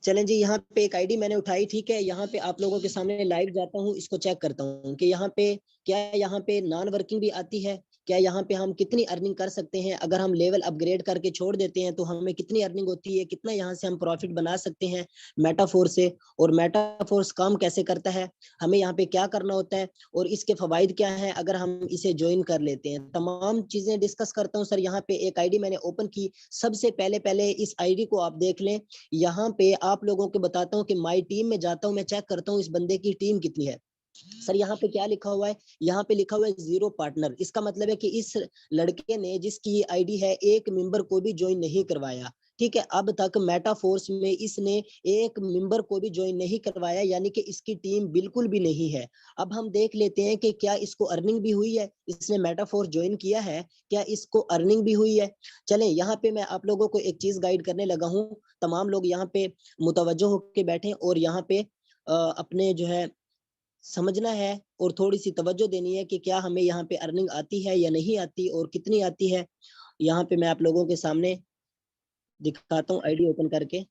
चलें जी, यहाँ पे एक आईडी मैंने उठाई, ठीक है। यहाँ पे आप लोगों के सामने लाइव जाता हूँ, इसको चेक करता हूँ कि यहाँ पे क्या यहाँ पे नॉन वर्किंग भी आती है, क्या यहाँ पे हम कितनी अर्निंग कर सकते हैं, अगर हम लेवल अपग्रेड करके छोड़ देते हैं तो हमें कितनी अर्निंग होती है, कितना यहाँ से हम प्रॉफिट बना सकते हैं मेटाफोर से, और मेटाफोर्स काम कैसे करता है, हमें यहाँ पे क्या करना होता है और इसके फवाइद क्या है अगर हम इसे ज्वाइन कर लेते हैं। तमाम चीजें डिस्कस करता हूँ सर। यहाँ पे एक आईडी मैंने ओपन की, सबसे पहले इस आईडी को आप देख लें। यहाँ पे आप लोगों को बताता हूँ कि माई टीम में जाता हूँ, मैं चेक करता हूँ इस बंदे की टीम कितनी है। सर यहाँ पे क्या लिखा हुआ है, यहाँ पे लिखा हुआ है 0 पार्टनर। इसका मतलब है कि इस लड़के ने, जिसकी आईडी है, एक मेंबर को भी ज्वाइन नहीं करवाया, ठीक है। अब तक मेटाफोर्स में इसने एक मेंबर को भी ज्वाइन नहीं करवाया, यानी कि इसकी टीम बिल्कुल भी नहीं है। अब हम देख लेते हैं कि क्या इसको अर्निंग भी हुई है, इसने मेटाफोर्स ज्वाइन किया है, क्या इसको अर्निंग भी हुई है। चलें, यहाँ पे मैं आप लोगों को एक चीज गाइड करने लगा हूँ। तमाम लोग यहाँ पे मुतवज्जो होके बैठे और यहाँ पे अपने जो है समझना है और थोड़ी सी तवज्जो देनी है कि क्या हमें यहाँ पे अर्निंग आती है या नहीं आती और कितनी आती है। यहाँ पे मैं आप लोगों के सामने दिखाता हूँ आईडी ओपन करके।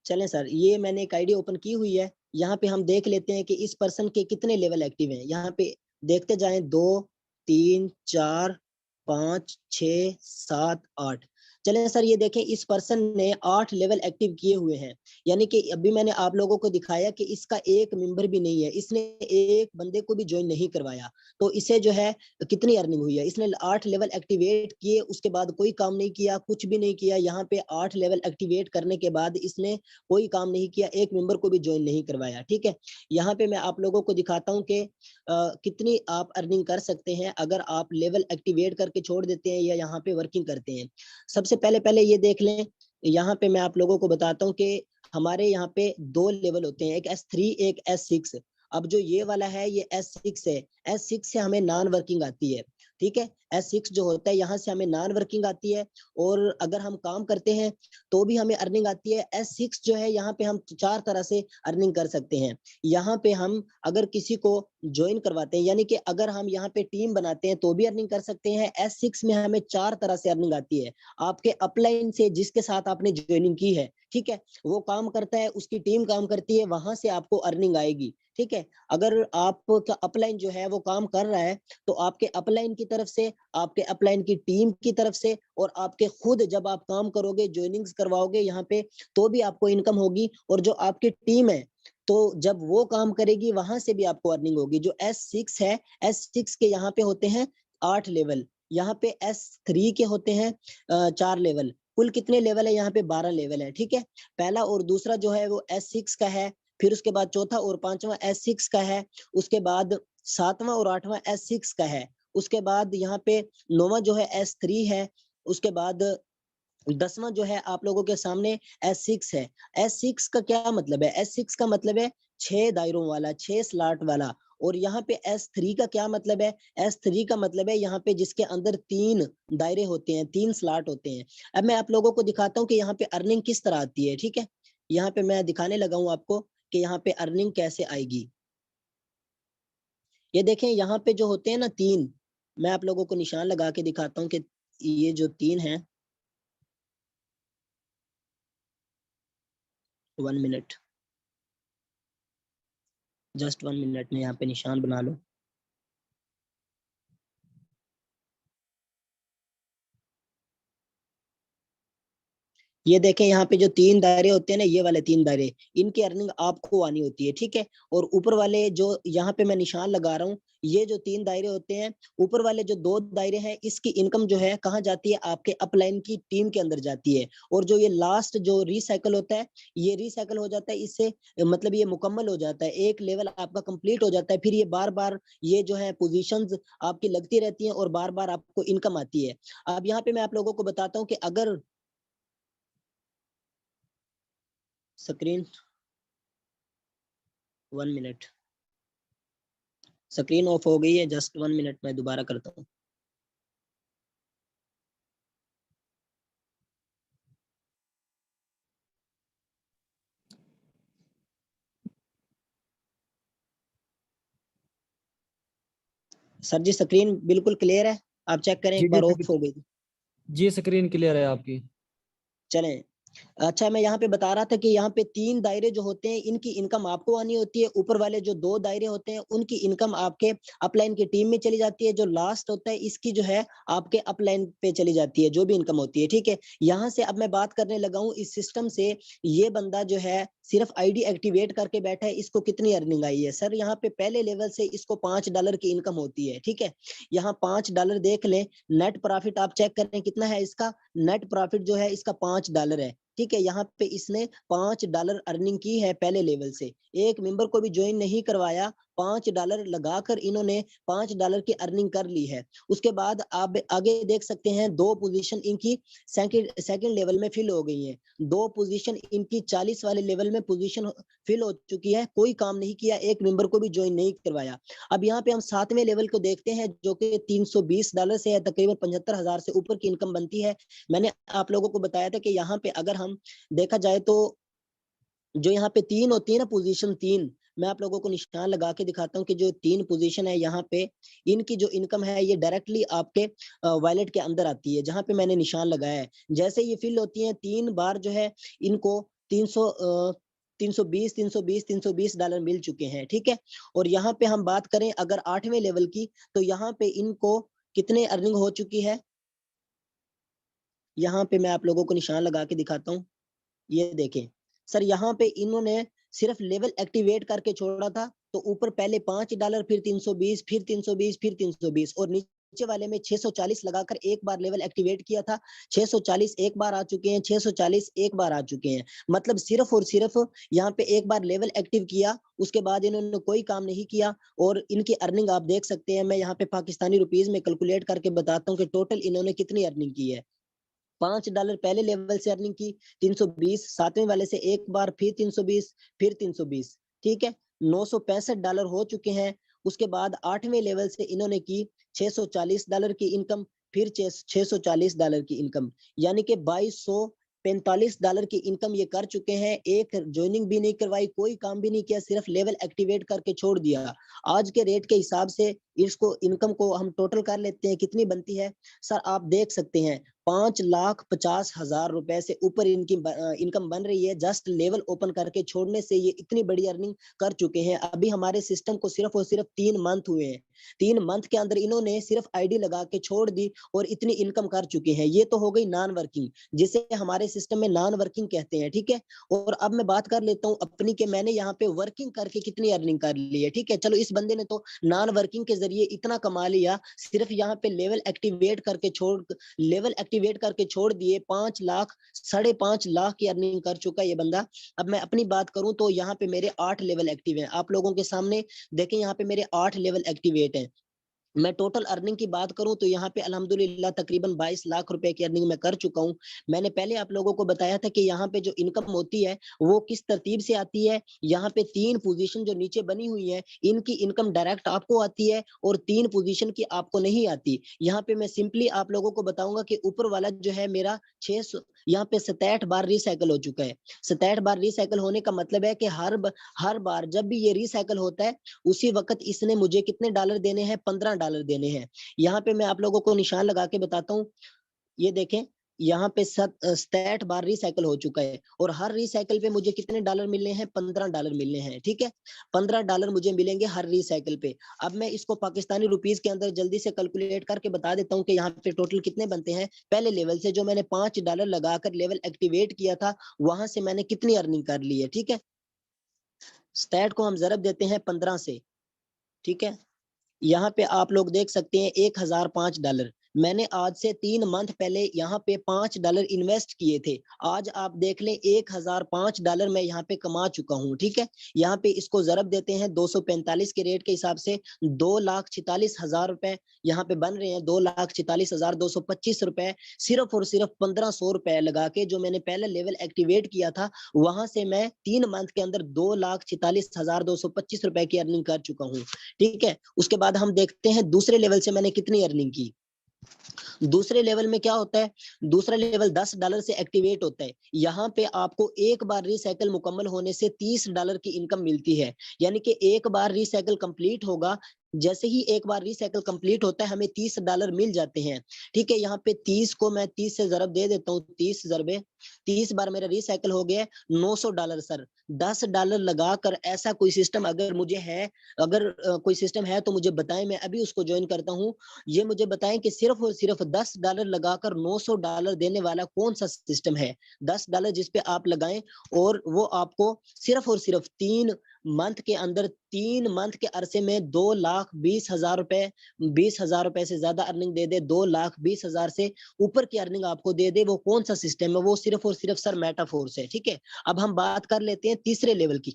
चलें सर, ये मैंने एक आईडी ओपन की हुई है। यहाँ पे हम देख लेते हैं कि इस पर्सन के कितने लेवल एक्टिव हैं। यहाँ पे देखते जाएं, 2 3 4 5 6 7 8। चलें सर, ये देखें, इस पर्सन ने 8 लेवल एक्टिव किए हुए हैं, यानी कि अभी मैंने आप लोगों को दिखाया कि इसका एक मेंबर भी नहीं है, इसने एक बंदे को भी ज्वाइन नहीं करवाया। तो इसे जो है कितनी अर्निंग हुई है, इसने 8 लेवल एक्टिवेट किए, उसके बाद कोई काम नहीं किया, कुछ भी नहीं किया। यहाँ पे 8 लेवल एक्टिवेट करने के बाद इसने कोई काम नहीं किया, एक मेंबर को भी ज्वाइन नहीं करवाया, ठीक है। यहाँ पे मैं आप लोगों को दिखाता हूँ कि कितनी आप अर्निंग कर सकते हैं अगर आप लेवल एक्टिवेट करके छोड़ देते हैं या यहाँ पे वर्किंग करते हैं। सबसे पहले ये देख लें, यहाँ पे मैं आप लोगों को बताता हूँ कि हमारे यहाँ पे 2 लेवल होते हैं, एक S3 एक S6। अब जो ये वाला है ये S6 है, S6 से हमें नॉन वर्किंग आती है, ठीक है। S6 जो होता है यहाँ से हमें नॉन वर्किंग आती है, और अगर हम काम करते हैं तो भी हमें अर्निंग आती है। S6 जो है यहाँ पे हम 4 तरह से अर्निंग कर सकते हैं। यहाँ पे हम अगर किसी को ज्वाइन करवाते हैं, यानी कि अगर हम यहाँ पे टीम बनाते हैं तो भी अर्निंग कर सकते हैं। S6 में हमें 4 तरह से अर्निंग आती है। आपके अपलाइन से, जिसके साथ आपने ज्वाइनिंग की है, ठीक है, वो काम करता है, उसकी टीम काम करती है, वहां से आपको अर्निंग आएगी, ठीक है। अगर आपका अपलाइन जो है वो काम कर रहा है तो आपके अपलाइन की तरफ से, आपके अपलाइन की टीम की तरफ से, और आपके खुद जब आप काम करोगे, ज्वाइनिंग्स करवाओगे यहाँ पे, तो भी आपको इनकम होगी। और जो आपकी टीम है, तो जब वो काम करेगी वहां से भी आपको अर्निंग होगी। जो S6 है, S6 के यहाँ पे होते हैं 8 लेवल, यहाँ पे S3 के होते हैं 4 लेवल। कुल कितने लेवल है यहाँ पे? 12 लेवल है, ठीक है। पहला और दूसरा जो है वो S6 का है, फिर उसके बाद चौथा और पांचवा S6 का है, उसके बाद सातवां और आठवां S6 का है, उसके बाद यहाँ पे नौवां जो है S3 है, उसके बाद 10वां जो है आप लोगों के सामने S6 है। S6 का क्या मतलब है? S6 का मतलब है 6 दायरों वाला, 6 स्लॉट वाला। और यहाँ पे S3 का क्या मतलब है? S3 का मतलब है यहाँ पे जिसके अंदर 3 दायरे होते हैं, 3 स्लॉट होते हैं। अब मैं आप लोगों को दिखाता हूँ कि यहाँ पे अर्निंग किस तरह आती है, ठीक है। यहाँ पे मैं दिखाने लगा हूँ आपको कि यहाँ पे अर्निंग कैसे आएगी। ये देखें, यहाँ पे जो होते हैं ना 3, मैं आप लोगों को निशान लगा के दिखाता हूँ कि ये जो 3 है, 1 मिनट, जस्ट 1 मिनट में यहाँ पे निशान बना लो। ये देखें, यहाँ पे जो 3 दायरे होते हैं ना, ये वाले 3 दायरे, इनकी अर्निंग आपको आनी होती है, ठीक है। और ऊपर वाले जो यहाँ पे मैं निशान लगा रहा हूँ, ये जो 3 दायरे होते हैं, ऊपर वाले जो 2 दायरे हैं, इसकी इनकम जो है कहाँ जाती है? आपके अपलाइन की टीम के अंदर जाती है। और जो ये लास्ट जो रिसाइकल होता है, ये रिसाइकल हो जाता है, इससे मतलब ये मुकम्मल हो जाता है, एक लेवल आपका कंप्लीट हो जाता है। फिर ये बार बार ये जो है पोजीशंस आपकी लगती रहती हैं और बार बार आपको इनकम आती है। अब यहाँ पे मैं आप लोगों को बताता हूँ कि अगर स्क्रीन, 1 मिनट, स्क्रीन ऑफ हो गई है, जस्ट 1 मिनट में दोबारा करता हूँ। सर जी, स्क्रीन बिल्कुल क्लियर है, आप चेक करें, जी एक जी बार सर, ऑफ हो गई थी। जी स्क्रीन क्लियर है आपकी। चलें, अच्छा मैं यहाँ पे बता रहा था कि यहाँ पे 3 दायरे जो होते हैं इनकी इनकम आपको आनी होती है, ऊपर वाले जो 2 दायरे होते हैं उनकी इनकम आपके अपलाइन की टीम में चली जाती है, जो लास्ट होता है इसकी जो है आपके अपलाइन पे चली जाती है, जो भी इनकम होती है, ठीक है। यहाँ से अब मैं बात करने लगा हूँ इस सिस्टम से, ये बंदा जो है सिर्फ आईडी एक्टिवेट करके बैठा है, इसको कितनी अर्निंग आई है? सर यहाँ पे पहले लेवल से इसको $5 की इनकम होती है, ठीक है। यहाँ $5 देख लें, नेट प्रॉफिट आप चेक करें कितना है इसका, नेट प्रॉफिट जो है इसका $5 है, ठीक है। यहाँ पे इसने $5 अर्निंग की है पहले लेवल से, एक मेंबर को भी ज्वाइन नहीं करवाया, $5 लगाकर इन्होंने $5 की अर्निंग कर ली है। उसके बाद आप आगे देख सकते हैं 2 पोजीशन इनकी सेकंड लेवल में फिल हो गई है, 2 पोजीशन इनकी 40 वाले लेवल में पोजीशन फिल हो चुकी है, कोई काम नहीं किया, एक मेंबर को भी ज्वाइन नहीं करवाया। अब यहाँ पे हम 7वें लेवल को देखते हैं जो कि $320 से है, तकरीबन 75,000 से ऊपर की इनकम बनती है। मैंने आप लोगों को बताया था कि यहाँ पे अगर हम देखा जाए तो जो यहाँ पे 3 होती है ना, पोजीशन 3, मैं आप लोगों को निशान लगा के दिखाता हूँ कि जो 3 पोजीशन है यहाँ पे, इनकी जो इनकम है ये डायरेक्टली आपके वॉलेट के अंदर आती है, जहाँ पे मैंने निशान लगाया है। जैसे ये फिल होती है 3 बार जो है इनको 320 डॉलर मिल चुके हैं, ठीक है। और यहाँ पे हम बात करें अगर 8वें लेवल की, तो यहाँ पे इनको कितने अर्निंग हो चुकी है, यहाँ पे मैं आप लोगों को निशान लगा के दिखाता हूँ। ये देखें सर, यहाँ पे इन्होंने सिर्फ लेवल एक्टिवेट करके छोड़ा था, तो ऊपर पहले $5, फिर 320, फिर 320, फिर 320 और नीचे वाले में 640 लगाकर एक बार लेवल एक्टिवेट किया था। 640 एक बार आ चुके हैं, 640 एक बार आ चुके हैं। मतलब सिर्फ और सिर्फ यहाँ पे एक बार लेवल एक्टिव किया, उसके बाद इन्होंने कोई काम नहीं किया और इनकी अर्निंग आप देख सकते हैं। मैं यहाँ पे पाकिस्तानी रुपीज में कैलकुलेट करके बताता हूँ कि टोटल इन्होंने कितनी अर्निंग की है। $5 पहले लेवल से अर्निंग की, 320 7वें वाले से एक बार, फिर 320, फिर 320, ठीक है। $965 हो चुके हैं। उसके बाद 8वें लेवल से इन्होंने की $640 की इनकम, फिर $640 की इनकम, यानी कि $2245 की इनकम ये कर चुके हैं। एक ज्वाइनिंग भी नहीं करवाई, कोई काम भी नहीं किया, सिर्फ लेवल एक्टिवेट करके छोड़ दिया। आज के रेट के हिसाब से इसको इनकम को हम टोटल कर लेते हैं, कितनी बनती है सर, आप देख सकते हैं 5,50,000 रुपए से ऊपर इनकी इनकम बन रही है। जस्ट लेवल ओपन करके छोड़ने से ये इतनी बड़ी अर्निंग कर चुके हैं। अभी हमारे सिस्टम को सिर्फ और सिर्फ 3 मंथ हुए हैं, 3 मंथ के अंदर इन्होंने सिर्फ आईडी लगा के छोड़ दी और इतनी इनकम कर चुके हैं। ये तो हो गई नॉन वर्किंग, जिसे हमारे सिस्टम में नॉन वर्किंग कहते हैं, ठीक है। और अब मैं बात कर लेता हूँ अपनी के मैंने यहाँ पे वर्किंग करके कितनी अर्निंग कर ली है, ठीक है। चलो इस बंदे ने तो नॉन वर्किंग के जरिए इतना कमा लिया, सिर्फ यहाँ पे लेवल एक्टिवेट करके छोड़ दिए, 5 लाख 5.5 लाख की अर्निंग कर चुका है ये बंदा। अब मैं अपनी बात करूं तो यहाँ पे मेरे 8 लेवल एक्टिव हैं, आप लोगों के सामने देखें यहाँ पे मेरे 8 लेवल एक्टिवेट हैं। मैं टोटल अर्निंग की बात करूं तो यहाँ पे अल्हम्दुलिल्लाह तकरीबन 22 लाख रुपए की अर्निंग मैं कर चुका हूं। मैंने पहले आप लोगों को बताया था कि यहाँ पे जो इनकम होती है वो किस तरतीब से आती है। यहाँ पे 3 पोजीशन जो नीचे बनी हुई है इनकी इनकम डायरेक्ट आपको आती है और 3 पोजीशन की आपको नहीं आती। यहाँ पे मैं सिंपली आप लोगों को बताऊंगा कि ऊपर वाला जो है मेरा 600 यहाँ पे 67 बार रिसाइकल हो चुका है। 67 बार रिसाइकल होने का मतलब है कि हर बार जब भी ये रिसाइकल होता है उसी वक्त इसने मुझे कितने डॉलर देने हैं, $15 देने हैं। यहाँ पे मैं आप लोगों को निशान लगा के बताता हूँ, ये देखें यहाँ पे 67 बार रिसाइकल हो चुका है और हर रिसाइकल पे मुझे कितने डॉलर मिलने हैं, $15 मिलने हैं, ठीक है। $15 मुझे मिलेंगे हर रिसाइकल पे। अब मैं इसको पाकिस्तानी रुपीज के अंदर जल्दी से कैलकुलेट करके बता देता हूँ कि यहाँ पे टोटल कितने बनते हैं। पहले लेवल से जो मैंने $5 लगाकर लेवल एक्टिवेट किया था वहां से मैंने कितनी अर्निंग कर ली है, ठीक है। स्टैट को हम जरब देते हैं 15 से, ठीक है। यहाँ पे आप लोग देख सकते हैं $1005। मैंने आज से 3 मंथ पहले यहाँ पे $5 इन्वेस्ट किए थे। आज आप देख लें $1005 मैं यहाँ पे कमा चुका हूँ, ठीक है। यहाँ पे इसको जरब देते हैं 245 के रेट के हिसाब से 2,46,000 रुपए यहाँ पे बन रहे हैं। 2,46,225 रुपए सिर्फ और सिर्फ 1,500 रुपए लगा के जो मैंने पहले लेवल एक्टिवेट किया था वहां से मैं 3 मंथ के अंदर 2,46,225 रुपए की अर्निंग कर चुका हूँ, ठीक है। उसके बाद हम देखते हैं दूसरे लेवल से मैंने कितनी अर्निंग की। दूसरे लेवल में क्या होता है, दूसरा लेवल $10 से एक्टिवेट होता है। यहाँ पे आपको एक बार रिसाइकल मुकम्मल होने से $30 की इनकम मिलती है, यानी कि एक बार रिसाइकल कंप्लीट होगा जैसे ही एक बार रीसाइकिल कंप्लीट होता है हमें $30 मिल जाते हैं। ठीक है, यहाँ पे 30 को मैं 30 से ज़रब दे देता हूँ, 30 ज़रबे 30 बार मेरा रीसाइकिल हो गया $900 सर। $10 लगाकर ऐसा कोई सिस्टम अगर मुझे है, अगर कोई सिस्टम है तो मुझे बताएं, मैं अभी उसको ज्वाइन करता हूँ। ये मुझे बताएं कि सिर्फ और सिर्फ $10 लगाकर $900 देने वाला कौन सा सिस्टम है। $10 जिस पे आप लगाएं और वो आपको सिर्फ और सिर्फ 3 मंथ के अंदर, 3 मंथ के अरसे में 2,20,000 रुपए, 20,000 रुपए से ज्यादा अर्निंग दे दे, 2,20,000 से ऊपर की अर्निंग आपको दे दे, वो कौन सा सिस्टम है? वो सिर्फ और सिर्फ सर मेटाफोर्स है। ठीक है, अब हम बात कर लेते हैं तीसरे लेवल की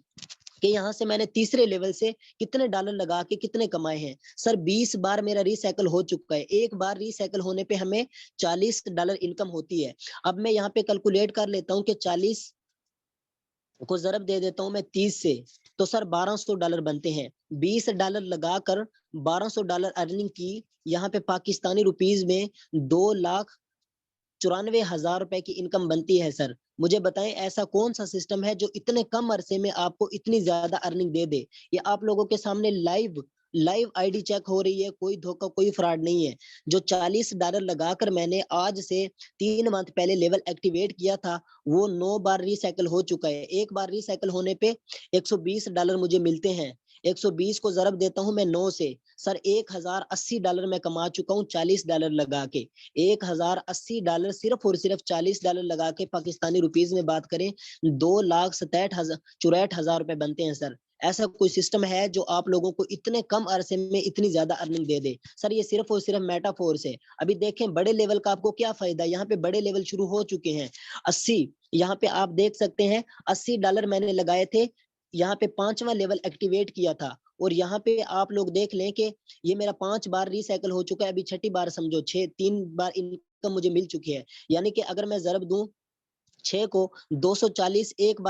कि यहाँ से मैंने तीसरे लेवल से कितने डॉलर लगा के कितने कमाए हैं। सर 20 बार मेरा रीसाइकिल हो चुका है। एक बार रीसाइकिल होने पे हमें $40 इनकम होती है। अब मैं यहाँ पे कैलकुलेट कर लेता हूँ कि 40 को ज़रब दे देता हूँ मैं 30 से, तो सर $1200 बनते हैं। $20 लगाकर $1200 अर्निंग की, यहाँ पे पाकिस्तानी रुपीज में 2,94,000 रुपए की इनकम बनती है सर। मुझे बताएं ऐसा कौन सा सिस्टम है जो इतने कम अरसे में आपको इतनी ज्यादा अर्निंग दे दे। ये आप लोगों के सामने लाइव लाइव आईडी चेक हो रही है, कोई धोखा कोई फ्रॉड नहीं है। जो $40 लगाकर मैंने आज से 3 मंथ पहले लेवल एक्टिवेट किया था, वो 9 बार रिसाइकल हो चुका है। एक बार रिसाइकल होने पे $120 मुझे मिलते हैं। 120 को ज़रब देता हूं मैं 9 से, सर $1,080 मैं कमा चुका हूं $40 लगा के। $1,080 सिर्फ और सिर्फ $40 लगा के, पाकिस्तानी रुपीज में बात करें 2,64,000 रुपए बनते हैं सर। ऐसा कोई सिस्टम है जो आप लोगों को इतने कम अरसे में इतनी ज्यादा अर्निंग दे दे? सर ये सिर्फ और सिर्फ मेटाफोर्स है। अभी देखें बड़े लेवल का आपको क्या फायदा, यहाँ पे बड़े लेवल शुरू हो चुके हैं। 80, यहाँ पे आप देख सकते हैं $80 मैंने लगाए थे, यहाँ पे 5वां लेवल एक्टिवेट किया था, और यहाँ पे आप लोग देख लें कि ये मेरा 5 बार रिसाइकल हो चुका है। अभी छठी बार समझो, 3 बार इनकम मुझे मिल चुकी है। यानी कि अगर मैं ज़रब दूं 6 को 240 एक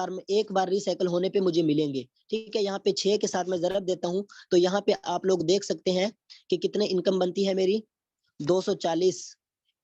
बार रिसाइकल होने पे मुझे मिलेंगे। ठीक है, यहाँ पे 6 के साथ मैं ज़रब देता हूँ, तो यहाँ पे आप लोग देख सकते हैं कि कितने इनकम बनती है मेरी। 240,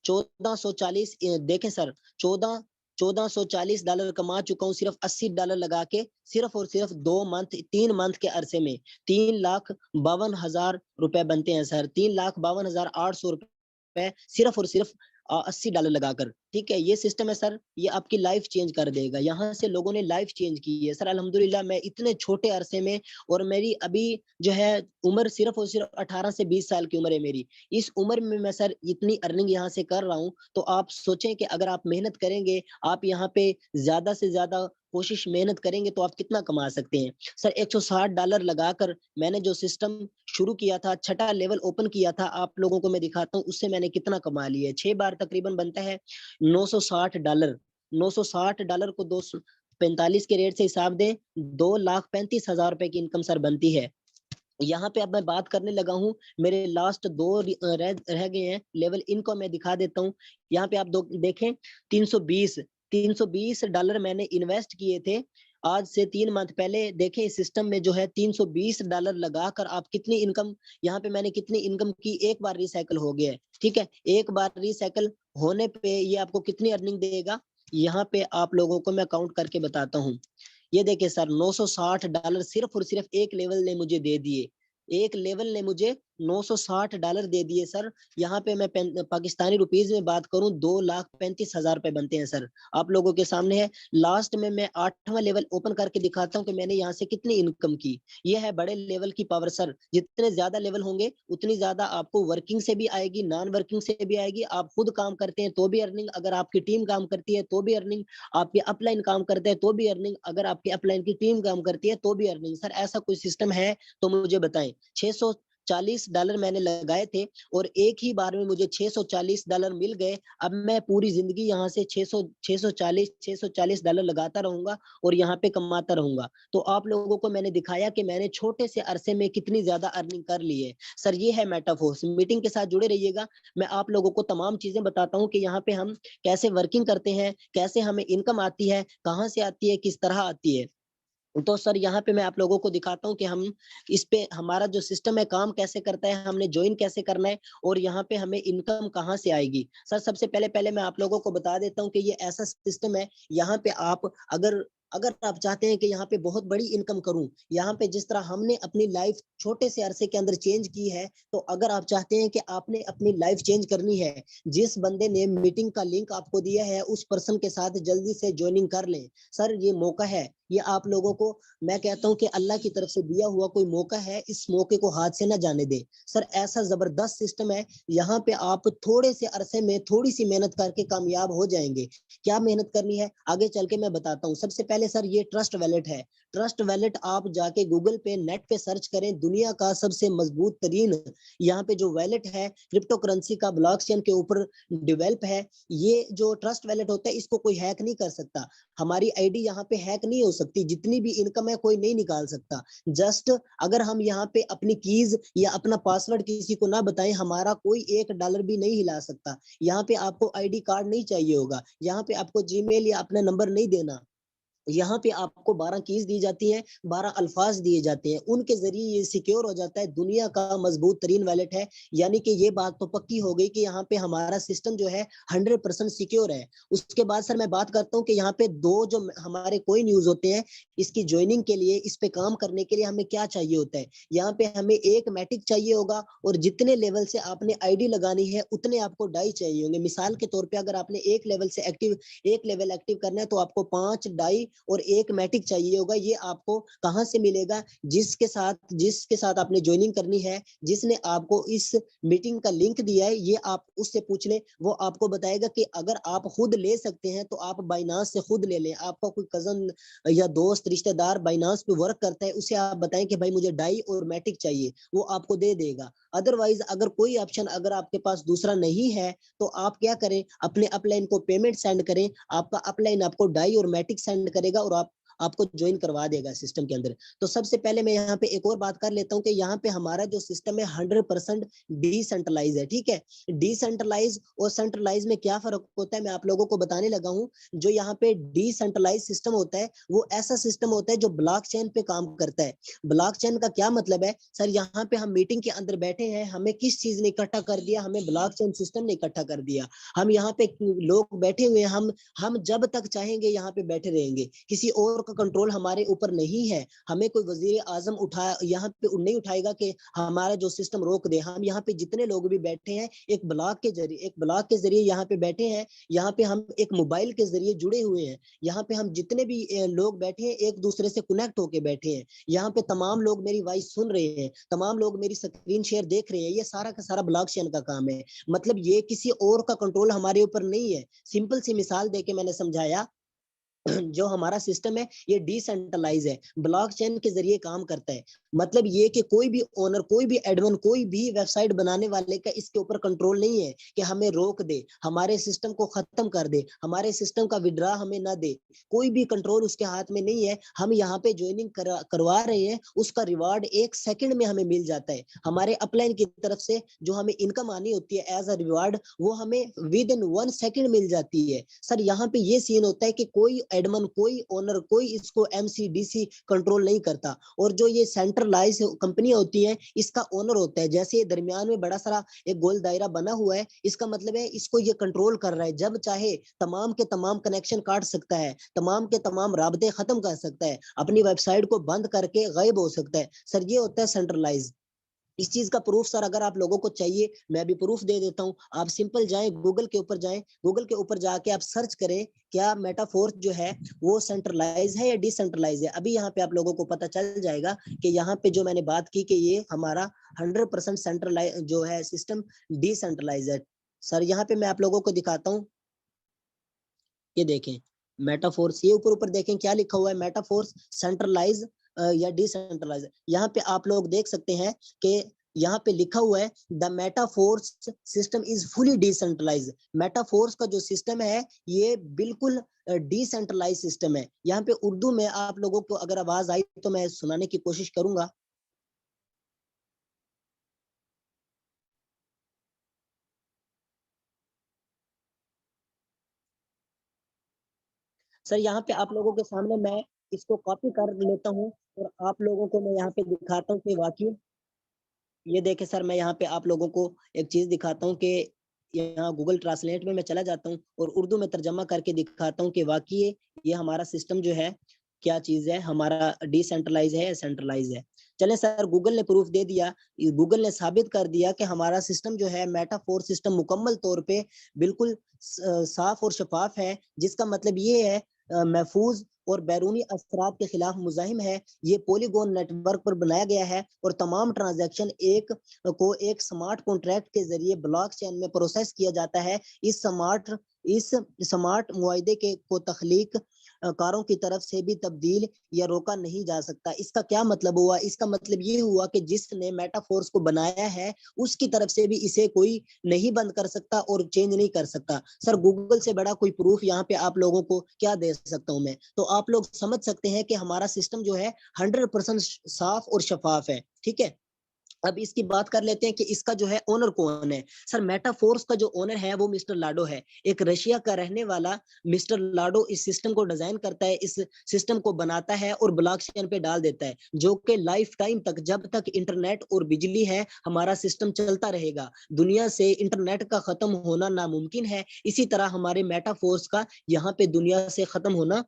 1440, देखें सर, 1440 डॉलर कमा चुका हूँ सिर्फ $80 लगा के, सिर्फ और सिर्फ 3 मंथ के अरसे में। 3,52,000 रुपए बनते हैं सर, 3,52,800 रुपए सिर्फ और सिर्फ $80 लगाकर। ठीक है, ये सिस्टम है सर, ये आपकी लाइफ चेंज कर देगा। यहाँ से लोगों ने लाइफ चेंज की है सर, अल्हम्दुलिल्लाह। मैं इतने छोटे अरसे में, और मेरी अभी जो है उम्र सिर्फ और सिर्फ 18 से 20 साल की उम्र है मेरी, इस उम्र में मैं सर इतनी अर्निंग यहाँ से कर रहा हूँ। तो आप सोचें कि अगर आप मेहनत करेंगे, आप यहाँ पे ज्यादा से ज्यादा कोशिश मेहनत करेंगे, तो आप कितना कमा सकते हैं। सर $160 लगाकर मैंने जो सिस्टम शुरू किया था, छठा लेवल ओपन किया था, आप लोगों को मैं दिखाता हूँ उससे मैंने कितना कमा लिया है। 6 बार तकरीबन बनता है $960। $960 को 245 के रेट से हिसाब दें, 2,35,000 रुपए की इनकम सर बनती है। यहाँ पे अब मैं बात करने लगा हूँ, मेरे लास्ट 2 रह गए हैं लेवल, इनको मैं दिखा देता हूँ। यहाँ पे आप देखें 320 डॉलर मैंने इन्वेस्ट किए थे आज से 3 मंथ पहले। देखें इस सिस्टम में जो है $320 लगाकर आप कितनी इनकम, यहाँ पे मैंने कितनी इनकम की, एक बार रिसाइकल हो गया है। ठीक है, एक बार रिसाइकल होने पे ये आपको कितनी अर्निंग देगा, यहाँ पे आप लोगों को मैं काउंट करके बताता हूँ। ये देखिए सर, $960 सिर्फ और सिर्फ एक लेवल ने मुझे दे दिए। एक लेवल ने मुझे $960 दे दिए सर। यहाँ पे मैं पाकिस्तानी रुपीज में बात करूं, 2,35,000 रुपए बनते हैं सर। आप लोगों के सामने है। लास्ट में मैं 8वां लेवल ओपन करके दिखाता हूँ कि मैंने यहाँ से कितनी इनकम की। ये है बड़े लेवल की पावर सर। जितने ज्यादा लेवल होंगे उतनी ज्यादा आपको वर्किंग से भी आएगी, नॉन वर्किंग से भी आएगी। आप खुद काम करते हैं तो भी अर्निंग, अगर आपकी टीम काम करती है तो भी अर्निंग, आपके अपलाइन काम करते हैं तो भी अर्निंग, अगर आपके अपलाइन की टीम काम करती है तो भी अर्निंग। सर ऐसा कोई सिस्टम है तो मुझे बताएं। $640 मैंने लगाए थे और एक ही बार में मुझे $640 मिल गए। अब मैं पूरी जिंदगी यहाँ से 640 $640 लगाता रहूंगा और यहाँ पे कमाता रहूंगा। तो आप लोगों को मैंने दिखाया कि मैंने छोटे से अरसे में कितनी ज्यादा अर्निंग कर ली है। सर ये है मेटाफोर्स। मीटिंग के साथ जुड़े रहिएगा, मैं आप लोगों को तमाम चीजें बताता हूँ कि यहाँ पे हम कैसे वर्किंग करते हैं, कैसे हमें इनकम आती है, कहाँ से आती है, किस तरह आती है। तो सर यहाँ पे मैं आप लोगों को दिखाता हूँ कि हम इस पे हमारा जो सिस्टम है काम कैसे करता है, हमने ज्वाइन कैसे करना है, और यहाँ पे हमें इनकम कहाँ से आएगी। सर सबसे पहले पहले मैं आप लोगों को बता देता हूँ कि ये ऐसा सिस्टम है, यहाँ पे आप अगर अगर आप चाहते हैं कि यहाँ पे बहुत बड़ी इनकम करूं, यहाँ पे जिस तरह हमने अपनी लाइफ छोटे से अरसे के अंदर चेंज की है, तो अगर आप चाहते हैं कि आपने अपनी लाइफ चेंज करनी है, जिस बंदे ने मीटिंग का लिंक आपको दिया है उस पर्सन के साथ जल्दी से ज्वाइनिंग कर लें। सर ये मौका है, ये आप लोगों को मैं कहता हूं कि अल्लाह की तरफ से दिया हुआ कोई मौका है, इस मौके को हाथ से ना जाने दे। सर ऐसा जबरदस्त सिस्टम है, यहाँ पे आप थोड़े से अरसे में थोड़ी सी मेहनत करके कामयाब हो जाएंगे। क्या मेहनत करनी है आगे चल के मैं बताता हूँ। सबसे पहले सर ये ट्रस्ट वैलेट है। ट्रस्ट वैलेट आप जाके गूगल पे नेट पे सर्च करें, दुनिया का सबसे मजबूत तरीन यहाँ पे जो वैलेट है क्रिप्टो करेंसी का, ब्लॉकचेन के ऊपर डेवलप है। ये जो ट्रस्ट वैलेट होता है इसको कोई हैक नहीं कर सकता। हमारी आईडी यहाँ पे हैक नहीं हो सकती, जितनी भी इनकम है कोई नहीं निकाल सकता। जस्ट अगर हम यहाँ पे अपनी कीज या अपना पासवर्ड किसी को ना बताएं, हमारा कोई $1 भी नहीं हिला सकता। यहाँ पे आपको आईडी कार्ड नहीं चाहिए होगा, यहाँ पे आपको जीमेल या अपना नंबर नहीं देना। यहाँ पे आपको 12 कीज दी जाती हैं, 12 अल्फाज दिए जाते हैं, उनके जरिए ये सिक्योर हो जाता है। दुनिया का मजबूत तरीन वैलेट है। यानी कि ये बात तो पक्की हो गई कि यहाँ पे हमारा सिस्टम जो है 100% सिक्योर है। उसके बाद सर मैं बात करता हूँ कि यहाँ पे दो जो हमारे कोइन यूज होते हैं, इसकी ज्वाइनिंग के लिए, इस पे काम करने के लिए हमें क्या चाहिए होता है। यहाँ पे हमें एक मैटिक चाहिए होगा, और जितने लेवल से आपने आईडी लगानी है उतने आपको डाई चाहिए होंगे। मिसाल के तौर पर अगर आपने एक लेवल एक्टिव करना है तो आपको 5 डाई और एक मैटिक चाहिए होगा। ये आपको कहां से मिलेगा? जिसके साथ आपने ज्वाइनिंग करनी है, जिसने आपको इस मीटिंग का लिंक दिया है, ये आप उससे पूछ ले, वो आपको बताएगा कि अगर आप खुद ले सकते हैं तो आप बाइनांस से खुद ले लें। आपका कोई कजन या दोस्त रिश्तेदार बाइनांस पे वर्क करता है, उसे आप बताएं कि भाई मुझे डाई और मैटिक चाहिए, वो आपको दे देगा। अदरवाइज अगर कोई ऑप्शन अगर आपके पास दूसरा नहीं है, तो आप क्या करें, अपने अपलाइन को पेमेंट सेंड करें। आपका अपलाइन आपको डाई और मैटिक सेंड करेगा और आपको ज्वाइन करवा देगा सिस्टम के अंदर। तो सबसे पहले मैं यहाँ पे एक और बात कर लेता हूँ कि यहाँ पे हमारा जो सिस्टम है 100% डिसेंट्रलाइज है। ठीक है, डिसेंट्रलाइज और सेंट्रलाइज में क्या फर्क होता है मैं आप लोगों को बताने लगा हूँ। जो यहाँ पे डिसेंट्रलाइज सिस्टम होता है वो ऐसा सिस्टम होता है जो ब्लॉकचेन पे काम करता है। ब्लॉकचेन का क्या मतलब है सर? यहाँ पे हम मीटिंग के अंदर बैठे हैं, हमें किस चीज ने इकट्ठा कर दिया? हमें ब्लॉकचेन सिस्टम ने इकट्ठा कर दिया। हम यहाँ पे लोग बैठे हुए हैं, हम जब तक चाहेंगे यहाँ पे बैठे रहेंगे, किसी और का कंट्रोल हमारे ऊपर नहीं है। हमें कोई वजीर आजम यहाँ पे नहीं उठाएगा कि हमारा जो सिस्टम रोक दे। हम यहाँ पे जितने लोग भी बैठे हैं एक ब्लॉक के जरिए यहाँ पे बैठे हैं। यहाँ पे हम एक मोबाइल के जरिए जुड़े हुए हैं। यहाँ पे हम जितने भी लोग बैठे हैं एक दूसरे से कनेक्ट होके बैठे हैं। यहाँ पे तमाम लोग मेरी वॉइस सुन रहे हैं, तमाम लोग मेरी स्क्रीन शेयर देख रहे हैं। ये सारा का सारा ब्लॉकचेन का काम है। मतलब ये किसी और का कंट्रोल हमारे ऊपर नहीं है। सिंपल सी मिसाल देके मैंने समझाया। जो हमारा सिस्टम है ये डिसेंट्रलाइज है, ब्लॉकचेन के जरिए काम करता है। मतलब ये कि कोई भी ओनर, कोई भी एडमिन, कोई भी वेबसाइट बनाने वाले का इसके ऊपर कंट्रोल नहीं है कि हमें रोक दे, हमारे सिस्टम को खत्म कर दे, हमारे सिस्टम का विड्रा हमें ना दे। कोई भी कंट्रोल उसके हाथ में नहीं है। हम यहाँ पे ज्वाइनिंग करवा रहे हैं, उसका रिवार्ड 1 सेकंड में हमें मिल जाता है। हमारे अपलाइन की तरफ से जो हमें इनकम आनी होती है एज अ रिवार्ड, वो हमें विद इन 1 सेकंड मिल जाती है। सर यहाँ पे ये सीन होता है कि कोई एडमन, कोई ओनर, कोई इसको एमसीडीसी कंट्रोल नहीं करता। और जो ये सेंट्रलाइज कंपनियां होती हैं, इसका ओनर होता है। जैसे दरमियान में बड़ा सारा एक गोल दायरा बना हुआ है, इसका मतलब है इसको ये कंट्रोल कर रहा है। जब चाहे तमाम के तमाम कनेक्शन काट सकता है, तमाम के तमाम राबते खत्म कर सकता है, अपनी वेबसाइट को बंद करके गायब हो सकता है। सर ये होता है सेंट्रलाइज। इस चीज का प्रूफ सर अगर आप लोगों को चाहिए, मैं भी प्रूफ दे देता हूं। आप सिंपल जाएं, गूगल के ऊपर जाएं, गूगल के ऊपर जाके आप सर्च करें क्या मेटाफोर्स जो है वो सेंट्रलाइज है या डिसेंट्रलाइज है। अभी यहाँ पे आप लोगों को पता चल जाएगा कि यहाँ पे जो मैंने बात की कि ये हमारा 100% सेंट्रलाइज जो है सिस्टम डिसेंट्रलाइज है। सर यहाँ पे मैं आप लोगों को दिखाता हूँ, ये देखें मेटाफोर्स, ये ऊपर ऊपर देखें क्या लिखा हुआ है, मेटाफोर्स सेंट्रलाइज या डिसेंट्रलाइज। यहाँ पे आप लोग देख सकते हैं कि यहाँ पे लिखा हुआ है the Metaforce system is fully decentralize. Metaforce का जो सिस्टम है ये बिल्कुल डिसेंट्रलाइज सिस्टम है। यहाँ पे उर्दू में आप लोगों को अगर आवाज आई तो मैं सुनाने की कोशिश करूंगा। सर यहाँ पे आप लोगों के सामने मैं इसको कॉपी कर लेता हूँ और आप लोगों को मैं यहाँ पे दिखाता हूँ कि वाकई ये देखे सर, मैं यहाँ पे आप लोगों को एक चीज दिखाता हूँ कि यहाँ गूगल ट्रांसलेट में मैं चला जाता हूँ और उर्दू में तर्जमा करके दिखाता हूँ कि वाकई ये हमारा सिस्टम जो है क्या चीज है, हमारा डिसेंट्रलाइज है या सेंट्रलाइज है। चले सर, गूगल ने प्रूफ दे दिया, गूगल ने साबित कर दिया कि हमारा सिस्टम जो है मेटाफोर सिस्टम मुकम्मल तौर पे बिल्कुल साफ और शफाफ है, जिसका मतलब ये है महफूज और बैरूनी असरात के खिलाफ मुजाहिम है। ये पॉलीगॉन नेटवर्क पर बनाया गया है और तमाम ट्रांजैक्शन एक स्मार्ट कॉन्ट्रैक्ट के जरिए ब्लॉकचेन में प्रोसेस किया जाता है। इस स्मार्ट मुआहदे के को तख्लीक कारों की तरफ से भी तब्दील या रोका नहीं जा सकता। इसका क्या मतलब हुआ? इसका मतलब ये हुआ कि जिसने मेटाफोर्स को बनाया है उसकी तरफ से भी इसे कोई नहीं बंद कर सकता और चेंज नहीं कर सकता। सर, गूगल से बड़ा कोई प्रूफ यहाँ पे आप लोगों को क्या दे सकता हूँ मैं? तो आप लोग समझ सकते हैं कि हमारा सिस्टम जो है 100% साफ और शफाफ है। ठीक है, अब इसकी बात कर लेते हैं कि इसका जो है ओनर कौन है। सर, मेटाफोर्स का जो ओनर है वो मिस्टर लाडो है, एक रशिया का रहने वाला मिस्टर लाडो इस सिस्टम को डिजाइन करता है, इस सिस्टम को बनाता है और ब्लॉकचेन पे डाल देता है, जो कि लाइफ टाइम तक, जब तक इंटरनेट और बिजली है, हमारा सिस्टम चलता रहेगा। दुनिया से इंटरनेट का खत्म होना नामुमकिन है, इसी तरह हमारे मेटाफोर्स का यहाँ पे दुनिया से खत्म होना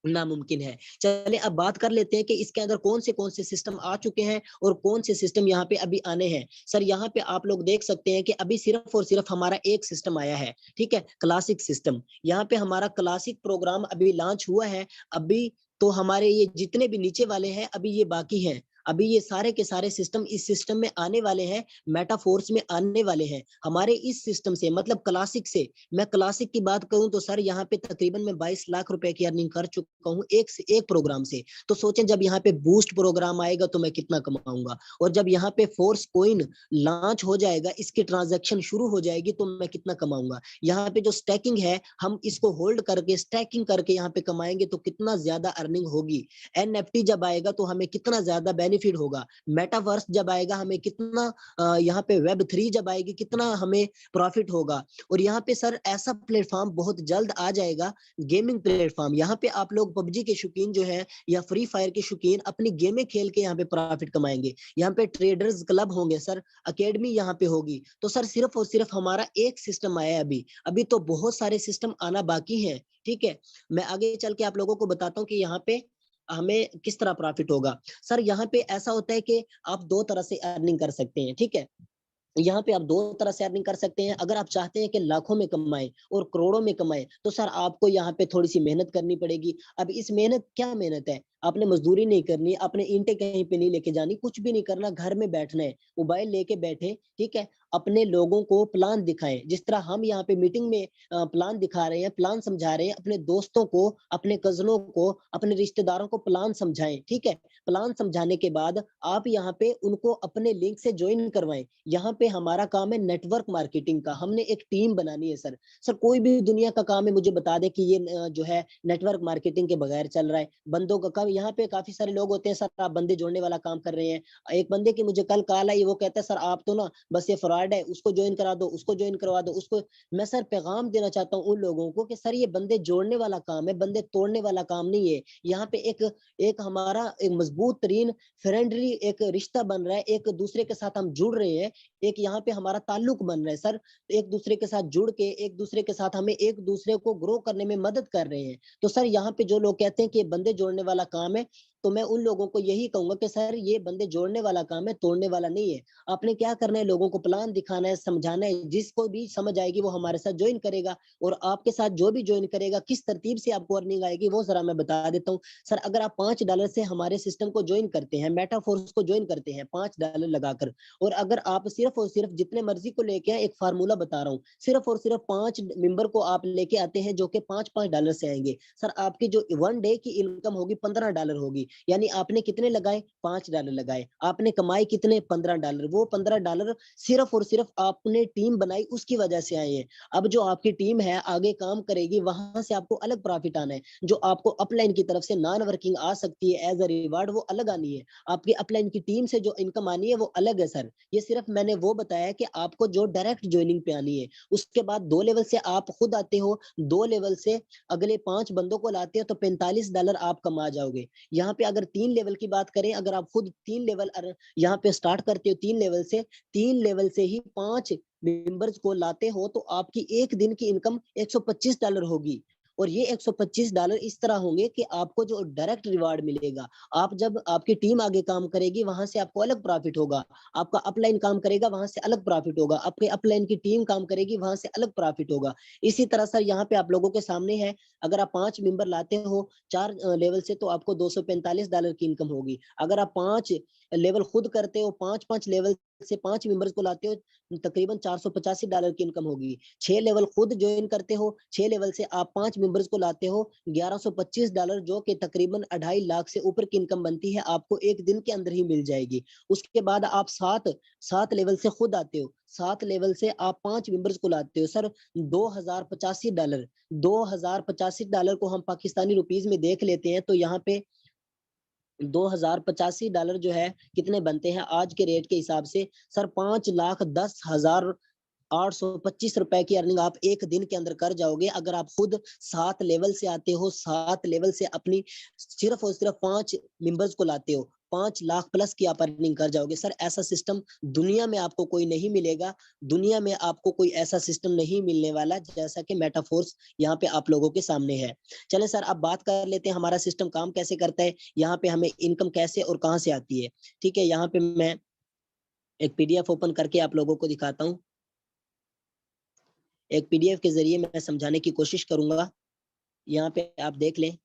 नामुमकिन है। चलिए अब बात कर लेते हैं कि इसके अंदर कौन से सिस्टम आ चुके हैं और कौन से सिस्टम यहाँ पे अभी आने हैं। सर, यहाँ पे आप लोग देख सकते हैं कि अभी सिर्फ और सिर्फ हमारा एक सिस्टम आया है, ठीक है, क्लासिक सिस्टम। यहाँ पे हमारा क्लासिक प्रोग्राम अभी लॉन्च हुआ है। अभी तो हमारे ये जितने भी नीचे वाले हैं अभी ये बाकी हैं। अभी ये सारे के सारे सिस्टम इस सिस्टम में आने वाले हैं, मेटाफोर्स में आने वाले हैं। हमारे इस सिस्टम से मतलब क्लासिक से, मैं क्लासिक की बात करूं तो सर यहाँ पे तकरीबन मैं 22 लाख रुपए की अर्निंग कर चुका हूँ एक प्रोग्राम से। तो सोचें जब यहाँ पे बूस्ट प्रोग्राम आएगा तो मैं कितना कमाऊंगा, और जब यहाँ पे फोर्स कोइन लॉन्च हो जाएगा, इसकी ट्रांजैक्शन शुरू हो जाएगी तो मैं कितना कमाऊंगा। यहाँ पे जो स्टैकिंग है, हम इसको होल्ड करके स्टैकिंग करके यहाँ पे कमाएंगे तो कितना ज्यादा अर्निंग होगी। एनएफटी जब आएगा तो हमें कितना ज्यादा बेनिफिट होगा। मेटावर्स जब आएगा हमें कितना यहाँ पे वेब 3 जब आएगी कितना हमें प्रॉफिट होगा। और यहाँ पे सर ऐसा प्लेटफॉर्म बहुत जल्द आ जाएगा, गेमिंग प्लेटफॉर्म। यहाँ पे आप लोग पबजी के शौकीन जो है या फ्री फायर के शौकीन अपनी गेमें खेल के यहाँ पे प्रॉफिट कमाएंगे। यहाँ पे ट्रेडर्स क्लब होंगे सर, अकेडमी यहाँ पे होगी। तो सर सिर्फ और सिर्फ हमारा एक सिस्टम आया है अभी, अभी तो बहुत सारे सिस्टम आना बाकी है। ठीक है, मैं आगे चल के आप लोगों को बताता हूँ कि यहाँ पे हमें किस तरह प्रॉफिट होगा। सर, यहाँ पे ऐसा होता है कि आप दो तरह से अर्निंग कर सकते हैं। ठीक है, यहाँ पे आप दो तरह से अर्निंग कर सकते हैं। अगर आप चाहते हैं कि लाखों में कमाएं और करोड़ों में कमाएं तो सर आपको यहाँ पे थोड़ी सी मेहनत करनी पड़ेगी। अब इस मेहनत, क्या मेहनत है? आपने मजदूरी नहीं करनी, आपने ईंटें कहीं पे नहीं लेके जानी, कुछ भी नहीं करना, घर में बैठना है, मोबाइल लेके बैठे, ठीक है, अपने लोगों को प्लान दिखाएं। जिस तरह हम यहाँ पे मीटिंग में प्लान दिखा रहे हैं, प्लान समझा रहे हैं, अपने दोस्तों को, अपने कजनों को, अपने रिश्तेदारों को प्लान समझाएं। ठीक है, प्लान समझाने के बाद आप यहाँ पे उनको अपने लिंक से ज्वाइन करवाएं। यहाँ पे हमारा काम है नेटवर्क मार्केटिंग का, हमने एक टीम बनानी है। सर सर कोई भी दुनिया का काम है मुझे बता दे कि ये जो है नेटवर्क मार्केटिंग के बगैर चल रहा है। बंदों का काम, यहाँ पे काफी सारे लोग होते हैं सर, आप बंदे जोड़ने वाला काम कर रहे हैं। एक बंदे की मुझे कल कॉल आई, वो कहता है सर आप तो ना बस ये फ्रॉड है, उसको ज्वाइन करा दो, उसको ज्वाइन करवा दो, उसको। मैं सर पैगाम देना चाहता हूँ उन लोगों को कि सर ये बंदे जोड़ने वाला काम है, बंदे तोड़ने वाला काम नहीं है। यहाँ पे एक एक हमारा एक मजबूत तरीन फ्रेंडली एक रिश्ता बन रहा है, एक दूसरे के साथ हम जुड़ रहे हैं, एक यहाँ पे हमारा ताल्लुक बन रहा है सर। एक दूसरे के साथ जुड़ के एक दूसरे के साथ हमें एक दूसरे को ग्रो करने में मदद कर रहे हैं। तो सर यहाँ पे जो लोग कहते हैं कि ये बंदे जोड़ने वाला काम है, तो मैं उन लोगों को यही कहूंगा कि सर ये बंदे जोड़ने वाला काम है, तोड़ने वाला नहीं है। आपने क्या करना है, लोगों को प्लान दिखाना है, समझाना है, जिसको भी समझ आएगी वो हमारे साथ ज्वाइन करेगा। और आपके साथ जो भी ज्वाइन करेगा, किस तरतीब से आपको अर्निंग आएगी वो जरा मैं बता देता हूँ। सर अगर आप $5 से हमारे सिस्टम को ज्वाइन करते हैं, मेटाफोर्स को ज्वाइन करते हैं $5 लगाकर, और अगर आप सिर्फ और सिर्फ जितने मर्जी को लेके आए, एक फार्मूला बता रहा हूँ, सिर्फ और सिर्फ 5 मेंबर को आप लेके आते हैं जो कि $5-5 से आएंगे, सर आपकी जो 1 डे की इनकम होगी $15 होगी। यानी आपने कितने लगाए? $5 लगाए, आपने कमाए कितने? $15। वो $15 सिर्फ और सिर्फ आपने टीम बनाई उसकी वजह से आए हैं। अब जो आपकी टीम है आगे काम करेगी, वहां से आपको अलग प्रॉफिट आना है। जो आपको अपलाइन की तरफ से नॉन वर्किंग आ सकती है एज अ रिवार्ड, वो अलग आनी है। आपकी अपलाइन की टीम से जो इनकम आनी है वो अलग है सर। ये सिर्फ मैंने वो बताया कि आपको जो डायरेक्ट ज्वाइनिंग पे आनी है। उसके बाद 2 लेवल से आप खुद आते हो, 2 लेवल से अगले 5 बंदों को लाते हो तो $45 आप कमा जाओगे। यहाँ पे अगर 3 लेवल की बात करें, अगर आप खुद 3 लेवल यहाँ पे स्टार्ट करते हो 3 लेवल से, 3 लेवल से ही 5 मेंबर्स को लाते हो तो आपकी एक दिन की इनकम $125 होगी। और ये $125 इस तरह होंगे कि आपको जो डायरेक्ट रिवार्ड मिलेगा, आप जब आपकी टीम आगे काम करेगी वहां से आपको अलग प्रॉफिट होगा, आपका अपलाइन काम करेगा वहां से अलग प्रॉफिट होगा, आपके अपलाइन की टीम काम करेगी वहां से अलग प्रॉफिट होगा। इसी तरह सर यहाँ पे आप लोगों के सामने है, अगर आप 5 मेंबर लाते हो 4 लेवल से तो आपको $245 की इनकम होगी। अगर आप 5 लेवल खुद करते हो, 5-5 लेवल से 5 मेंबर्स को लाते हो, तकरीबन $485 की इनकम होगी। 6 लेवल खुद जॉइन करते हो, 6 लेवल से आप 5 मेंबर्स को लाते हो, $1125 जो कि तकरीबन 2.5 लाख से ऊपर की इनकम बनती है, आपको एक दिन के अंदर ही मिल जाएगी। उसके बाद आप 7 लेवल से खुद आते हो, 7 लेवल से आप 5 मेंबर्स को लाते हो। सर $2085 को हम पाकिस्तानी रुपीज में देख लेते हैं तो यहाँ पे $2085 जो है कितने बनते हैं आज के रेट के हिसाब से? सर 5,10,825 रुपए की अर्निंग आप एक दिन के अंदर कर जाओगे अगर आप खुद 7 लेवल से आते हो, 7 लेवल से अपनी सिर्फ और सिर्फ 5 मेंबर्स को लाते हो, 5 लाख प्लस की आप अर्निंग कर जाओगे। सर ऐसा सिस्टम दुनिया में आपको कोई नहीं मिलेगा, दुनिया में आपको कोई ऐसा सिस्टम नहीं मिलने वाला जैसा कि मेटाफोर्स यहाँ पे आप लोगों के सामने है। चलें सर अब बात कर लेते हैं हमारा सिस्टम काम कैसे करता है, यहाँ पे हमें इनकम कैसे और कहाँ से आती है। ठीक है, यहाँ पे मैं एक पीडीएफ ओपन करके आप लोगों को दिखाता हूँ। एक पीडीएफ के जरिए मैं समझाने की कोशिश करूंगा, यहाँ पे आप देख लें।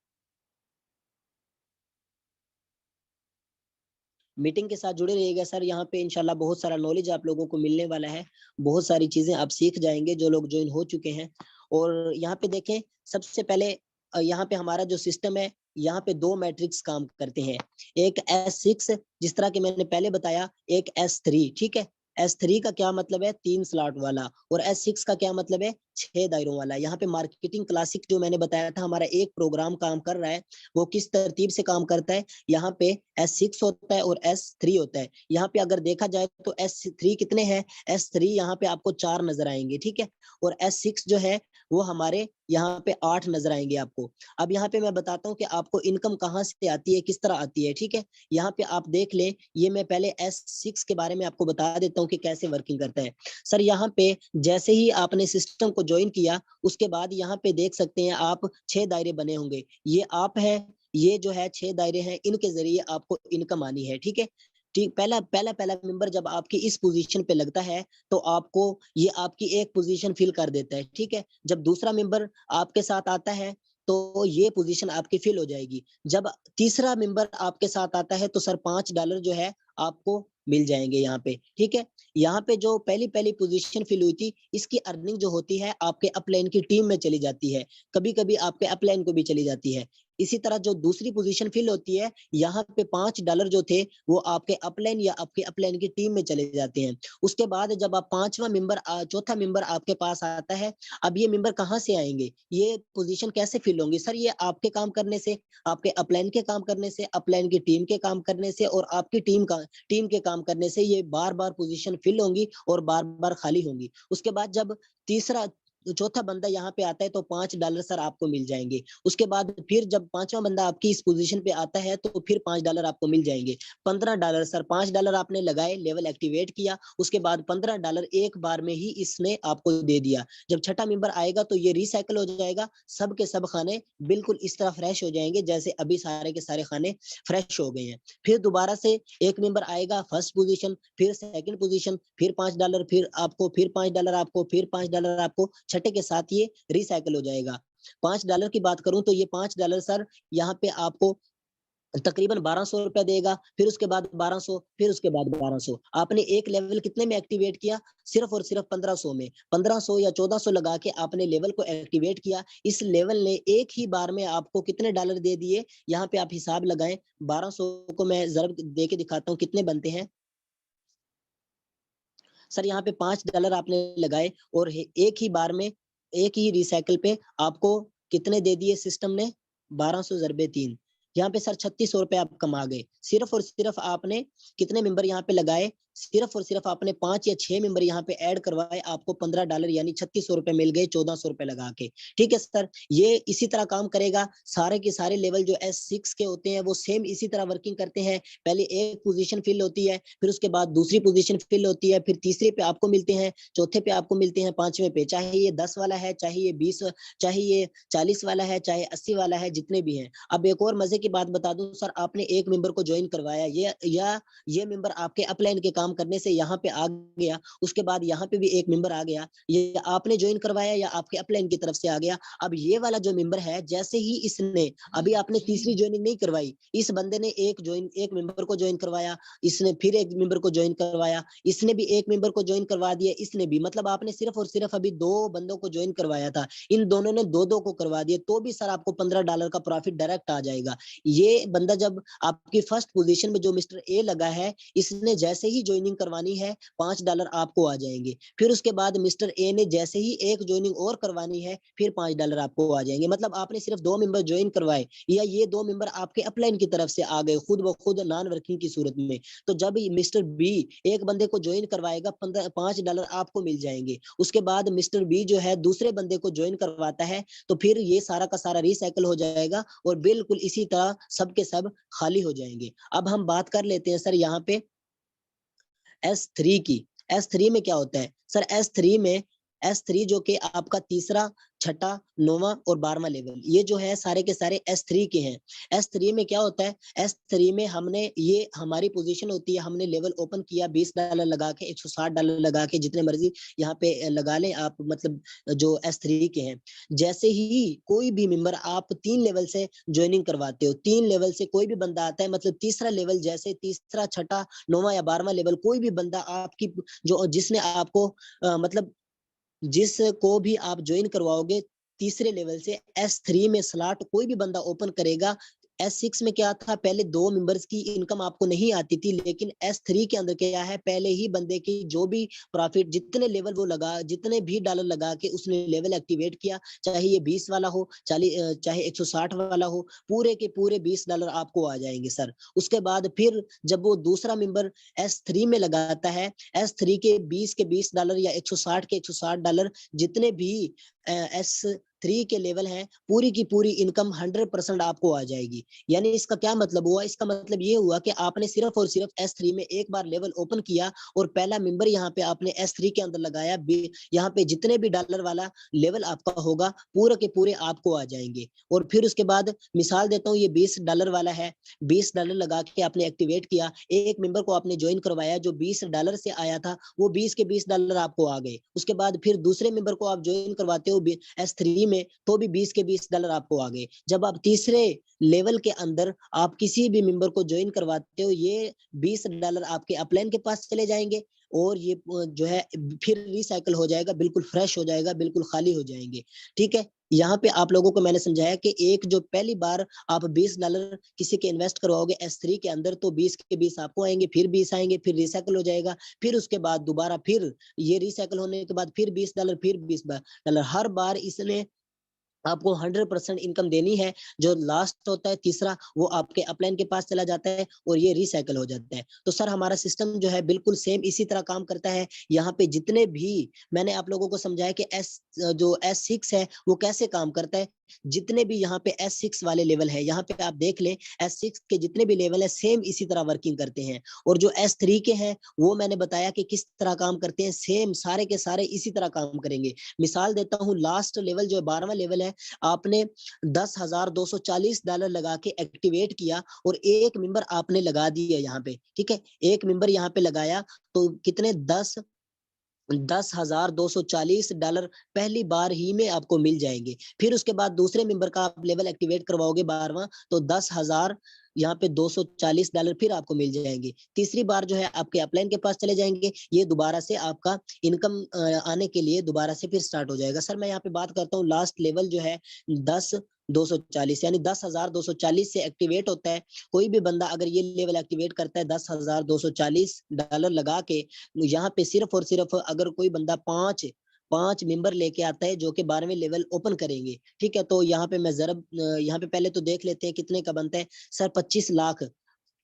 मीटिंग के साथ जुड़े रहिएगा सर, यहाँ पे इंशाल्लाह बहुत सारा नॉलेज आप लोगों को मिलने वाला है, बहुत सारी चीजें आप सीख जाएंगे जो लोग ज्वाइन हो चुके हैं। और यहाँ पे देखें सबसे पहले यहाँ पे हमारा जो सिस्टम है, यहाँ पे 2 मैट्रिक्स काम करते हैं, एक S6 जिस तरह के मैंने पहले बताया, एक S3। ठीक है, S3 का क्या मतलब है 3 स्लॉट वाला, और S6 का क्या मतलब है 6 दायरों वाला। यहाँ पे मार्केटिंग क्लासिक जो मैंने बताया था हमारा एक प्रोग्राम काम कर रहा है, वो किस तरतीब से काम करता है। यहाँ पे S6 होता है और S3 होता है। यहाँ पे अगर देखा जाए तो S3 कितने हैं, S3 यहाँ पे आपको 4 नजर आएंगे। ठीक है, और S6 जो है वो हमारे यहाँ पे 8 नजर आएंगे आपको। अब यहाँ पे मैं बताता हूँ कि आपको इनकम कहाँ से आती है, किस तरह आती है। ठीक है, यहाँ पे आप देख लें, ये मैं पहले S6 के बारे में आपको बता देता हूँ कि कैसे वर्किंग करता है। सर यहाँ पे जैसे ही आपने सिस्टम को ज्वाइन किया उसके बाद यहाँ पे देख सकते हैं आप 6 दायरे बने होंगे, ये आप है, ये जो है 6 दायरे हैं, इनके जरिए आपको इनकम आनी है। ठीक है, ठीक, पहला पहला पहला मेंबर जब आपकी इस पोजीशन पे लगता है तो आपको ये आपकी एक पोजीशन फिल कर देता है। ठीक है, जब दूसरा मेंबर आपके साथ आता है तो ये पोजीशन आपकी फिल हो जाएगी। जब तीसरा मेंबर आपके साथ आता है तो सर $5 जो है आपको मिल जाएंगे यहाँ पे। ठीक है, यहाँ पे जो पहली पहली पोजीशन फिल हुई थी इसकी अर्निंग जो होती है आपके अपलाइन की टीम में चली जाती है, कभी कभी आपके अपलाइन को भी चली जाती है। इसी तरह जो दूसरी पोजीशन फिल होती है, यहाँ पे $5 जो थे वो आपके अपलाइन या आपके अपलाइन की टीम में चले जाते हैं। उसके बाद जब आप चौथा मेंबर आपके पास आता है, अब ये मेंबर कहाँ से आएंगे, ये पोजीशन कैसे फिल होंगी? सर ये आपके काम करने से, आपके अपलाइन के काम करने से, अपलाइन की टीम के काम करने से और आपकी टीम के काम करने से ये बार बार पोजीशन फिल होंगी और बार बार खाली होंगी। उसके बाद जब तीसरा चौथा बंदा यहाँ पे आता है तो $5 सर आपको मिल जाएंगे। उसके बाद फिर जब पांचवा बंदा आपकी इस पोजीशन पे आता है तो फिर $5 आपको मिल जाएंगे। $15 सर, $5 आपने लगाए, लेवल एक्टिवेट किया, उसके बाद $15 एक बार में ही इसने आपको दे दिया। जब छठा मेंबर आएगा तो ये रिसाइकल हो जाएगा, सब के सब खाने बिल्कुल इस तरह फ्रेश हो जाएंगे जैसे अभी सारे के सारे खाने फ्रेश हो गए हैं। फिर दोबारा से एक मेंबर आएगा फर्स्ट पोजीशन, फिर सेकंड पोजीशन, फिर $5, फिर आपको, फिर $5 आपको, फिर $5 आपको, छठे के साथ ये रिसाइकल हो जाएगा। $5 की बात करूं तो ये $5 सर यहाँ पे आपको तकरीबन ₹1200 देगा, फिर उसके बाद 1200, फिर उसके बाद 1200। आपने एक लेवल कितने में एक्टिवेट किया, सिर्फ और सिर्फ 1500 में, 1500 या 1400 लगा के आपने लेवल को एक्टिवेट किया। इस लेवल ने एक ही बार में आपको कितने डॉलर दे दिए, यहाँ पे आप हिसाब लगाएं। 1200 को मैं जरूर दे के दिखाता हूँ कितने बनते हैं। सर यहाँ पे $5 आपने लगाए और एक ही बार में, एक ही रिसाइकल पे आपको कितने दे दिए सिस्टम ने, 1200 ज़रबे 3, यहाँ पे सर ₹3600 आप कमा गए। सिर्फ और सिर्फ आपने कितने मेंबर यहाँ पे लगाए, सिर्फ और सिर्फ आपने 5 या 6 मेंबर यहाँ पे ऐड करवाए, आपको $15 यानी ₹3600 मिल गए ₹1400 लगा के। ठीक है सर, ये इसी तरह काम करेगा। सारे के सारे लेवल जो S6 के होते हैं वो सेम इसी तरह वर्किंग करते हैं। पहले एक पोजीशन फिल होती है, फिर उसके बाद दूसरी पोजीशन फिल होती है, फिर तीसरे पे आपको मिलते हैं, चौथे पे आपको मिलते हैं, पांचवें पे, चाहे ये 10 वाला है, चाहे ये 20, चाहे ये 40 वाला है, चाहे 80 वाला है, जितने भी हैं। अब एक और मजे की बात बता दूं सर, आपने एक मेंबर को ज्वाइन करवाया, ये मेंबर आपके अपलाइन के काम करने से यहाँ पे आ गया, उसके बाद यहाँ पे भी एक मेंबर आ गया, ये आपने ज्वाइन करवाया या आपके अपलाइन की तरफ से आ गया। अब ये वाला जो मेंबर है, जैसे ही इसने, अभी आपने तीसरी ज्वाइनिंग नहीं करवाई, इस बंदे ने एक मेंबर को ज्वाइन करवाया, इसने फिर एक मेंबर को ज्वाइन करवाया, इसने भी एक मेंबर को ज्वाइन करवा दिया, इसने भी, मतलब आपने सिर्फ और सिर्फ अभी 2 बंदों को ज्वाइन करवाया था, इन दोनों ने 2-2 को करवा दिया, तो भी सर आपको $15 का प्रॉफिट डायरेक्ट आ जाएगा। ये बंदा जब आपकी फर्स्ट पोजीशन में जो मिस्टर ए लगा है, इसने जैसे ही ज्वाइनिंग करवानी है, $5 आपको आ जाएंगे। फिर उसके बाद मिस्टर ए ने जैसे ही एक ज्वाइनिंग और करवानी है, फिर $5 आपको आ जाएंगे। मतलब आपने सिर्फ 2 मेंबर ज्वाइन करवाए, या ये 2 मेंबर आपके अपलाइन की तरफ से आ गए खुद ब खुद नॉन वर्किंग की सूरत में। तो जब मिस्टर बी एक बंदे को ज्वाइन करवाएगा, $5 आपको मिल जाएंगे। उसके बाद मिस्टर बी जो है दूसरे बंदे को ज्वाइन करवाता है, तो फिर ये सारा का सारा रिसाइकल हो जाएगा और बिल्कुल इसी तरह सब के सब खाली हो जाएंगे। अब हम बात कर लेते हैं सर यहाँ पे S3 की। S3 में क्या होता है सर? S3 जो कि आपका तीसरा, छठा, 9वां और 12वां लेवल, ये जो है सारे के सारे S3 के हैं। S3 में क्या होता है? S3 में हमने, ये हमारी पोजीशन होती है, हमने लेवल ओपन किया $20 लगा के, $160 लगा के, जितने मर्जी यहाँ पे लगा लें आप, मतलब जो S3 के हैं। जैसे ही कोई भी मेंबर आप 3 लेवल से ज्वाइनिंग करवाते हो, 3 लेवल से कोई भी बंदा आता है, मतलब तीसरा लेवल, जैसे तीसरा, छठा, 9वां या 12वां लेवल, कोई भी बंदा आपकी जो जिसने आपको मतलब जिसको भी आप ज्वाइन करवाओगे तीसरे लेवल से, S3 में स्लॉट कोई भी बंदा ओपन करेगा। S6 में क्या था, पहले 2 मेंबर्स की इनकम आपको नहीं आती थी, लेकिन S3 के अंदर क्या है, पहले ही बंदे की जो भी प्रॉफिट, जितने लेवल वो लगा, जितने भी डॉलर लगा के उसने लेवल एक्टिवेट किया, चाहे ये 20 वाला हो, चाहे 160 वाला हो, पूरे के पूरे $20 आपको आ जाएंगे सर। उसके बाद फिर जब वो दूसरा मेंबर S3 में लगाता है, S3 के $20 या 160 के $160, जितने भी S3 के लेवल हैं, पूरी की पूरी इनकम 100% आपको आ जाएगी। यानी इसका क्या मतलब हुआ? इसका मतलब ये हुआ कि आपने सिर्फ और सिर्फ S3 में एक बार लेवल ओपन किया और पहला मेंबर यहाँ पे आपने S3 के अंदर लगाया, यहाँ पे जितने भी डॉलर वाला लेवल आपका होगा, पूरे के पूरे आपको आ जाएंगे। और फिर उसके बाद मिसाल देता हूँ, ये $20 वाला है, $20 लगा के आपने एक्टिवेट किया, एक मेंबर को आपने ज्वाइन करवाया, जो $20 से आया था, वो 20 के $20 आपको आ गए। उसके बाद फिर दूसरे मेंबर को आप ज्वाइन करवाते हो S3 में, तो भी 20 के $20 आपको आ गए। जब आप तीसरे लेवल के अंदर आप किसी भी मेंबर को ज्वाइन करवाते हो, ये $20 आपके अपलाइन के पास चले जाएंगे और ये जो है फिर रिसाइकल हो जाएगा, बिल्कुल फ्रेश हो जाएगा, बिल्कुल खाली हो जाएंगे। ठीक है, यहाँ पे आप लोगों को मैंने समझाया कि एक जो पहली बार आप $20 किसी के इन्वेस्ट करवाओगे S3 के अंदर, तो 20 के 20 आपको आएंगे, फिर 20 आएंगे, फिर रिसाइकल हो जाएगा, फिर उसके बाद दोबारा फिर ये रिसाइकल होने के बाद फिर $20, फिर $20, हर बार इसने आपको 100% इनकम देनी है। जो लास्ट होता है तीसरा, वो आपके अपलाइन के पास चला जाता है और ये रिसाइकल हो जाता है। तो सर हमारा सिस्टम जो है बिल्कुल सेम इसी तरह काम करता है। यहाँ पे जितने भी मैंने आप लोगों को समझाया कि जो S6 है वो कैसे काम करता है, जितने भी यहाँ पे S6 वाले लेवल है, यहाँ पे आप देख लें, S6 के जितने भी लेवल है सेम इसी तरह वर्किंग करते हैं। और जो S3 के हैं वो मैंने बताया कि किस तरह काम करते हैं, सेम सारे के सारे इसी तरह काम करेंगे। मिसाल देता हूँ, लास्ट लेवल जो 12वां लेवल है, आपने $10,240 लगा के एक्टिवेट किया और एक मेंबर आपने लगा दिया यहाँ पे। ठीक है, एक मेंबर यहाँ पे लगाया, तो कितने, $10,240 पहली बार ही में आपको मिल जाएंगे। फिर उसके बाद दूसरे मेंबर का आप लेवल एक्टिवेट करवाओगे 12वां, तो 10,000 यहाँ पे $240 फिर आपको मिल जाएंगे। तीसरी बार जो है आपके अपलाइन के पास चले जाएंगे, ये दोबारा से आपका इनकम आने के लिए दोबारा से फिर स्टार्ट हो जाएगा। सर मैं यहाँ पे बात करता हूँ, लास्ट लेवल जो है 10,240 यानी 10,240 से एक्टिवेट होता है। कोई भी बंदा अगर ये लेवल एक्टिवेट करता है $10,240 लगा के, यहाँ पे सिर्फ और सिर्फ अगर कोई बंदा पांच पांच मेंबर लेके आता है जो कि 12वें लेवल ओपन करेंगे, ठीक है, तो यहाँ पे मैं जरा यहाँ पे पहले तो देख लेते हैं कितने का बनता है। सर 25 लाख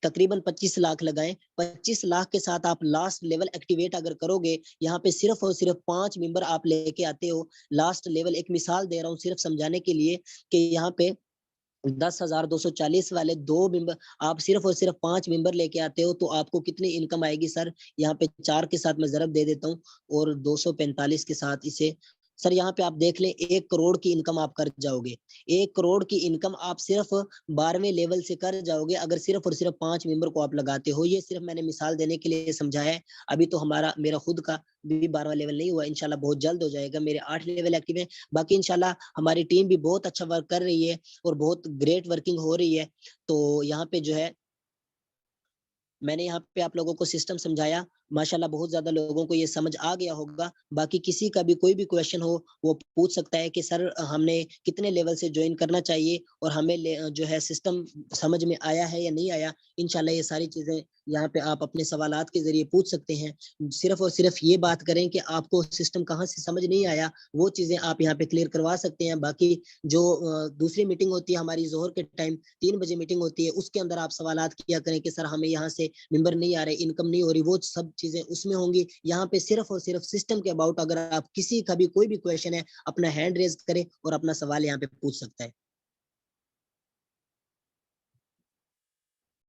तकरीबन 25 लाख लगाएं। 25 लाख के साथ आप लास्ट लेवल एक्टिवेट अगर करोगे, यहाँ पे सिर्फ और सिर्फ 5 मेंबर आप लेके आते हो लास्ट लेवल। एक मिसाल दे रहा हूँ सिर्फ समझाने के लिए कि यहाँ पे 10,240 वाले 2 मेंबर आप सिर्फ और सिर्फ 5 मेंबर लेके आते हो, तो आपको कितनी इनकम आएगी सर? यहाँ पे 4 के साथ मैं ज़रब दे देता हूँ और 245 के साथ इसे सर यहाँ पे आप देख लें 1 करोड़ की इनकम आप कर जाओगे। 1 करोड़ की इनकम आप सिर्फ 12वें लेवल से कर जाओगे अगर सिर्फ और सिर्फ 5 मेंबर को आप लगाते हो। ये सिर्फ मैंने मिसाल देने के लिए समझाया है। अभी तो मेरा खुद का भी 12वां लेवल नहीं हुआ, इंशाल्लाह बहुत जल्द हो जाएगा। मेरे 8 लेवल एक्टिव है। बाकी इंशाल्लाह हमारी टीम भी बहुत अच्छा वर्क कर रही है और बहुत ग्रेट वर्किंग हो रही है। तो यहाँ पे जो है मैंने यहाँ पे आप लोगों को सिस्टम समझाया, माशाल्लाह बहुत ज़्यादा लोगों को ये समझ आ गया होगा। बाकी किसी का भी कोई भी क्वेश्चन हो, वो पूछ सकता है कि सर हमने कितने लेवल से जॉइन करना चाहिए और हमें जो है सिस्टम समझ में आया है या नहीं आया। इंशाल्लाह ये सारी चीज़ें यहाँ पे आप अपने सवालात के ज़रिए पूछ सकते हैं। सिर्फ़ और सिर्फ़ ये बात करें कि आपको सिस्टम कहाँ से समझ नहीं आया, वो चीज़ें आप यहाँ पे क्लियर करवा सकते हैं। बाकी जो दूसरी मीटिंग होती है हमारी ज़ोहर के टाइम 3 बजे मीटिंग होती है, उसके अंदर आप सवालात किया करें कि सर हमें यहाँ से मेंबर नहीं आ रहे, इनकम नहीं हो रही, वो सब चीजें उसमें होंगी। यहाँ पे सिर्फ और सिर्फ सिस्टम के अबाउट अगर आप किसी का भी कोई भी क्वेश्चन है, अपना हैंड रेज करें और अपना सवाल यहाँ पे पूछ सकता है।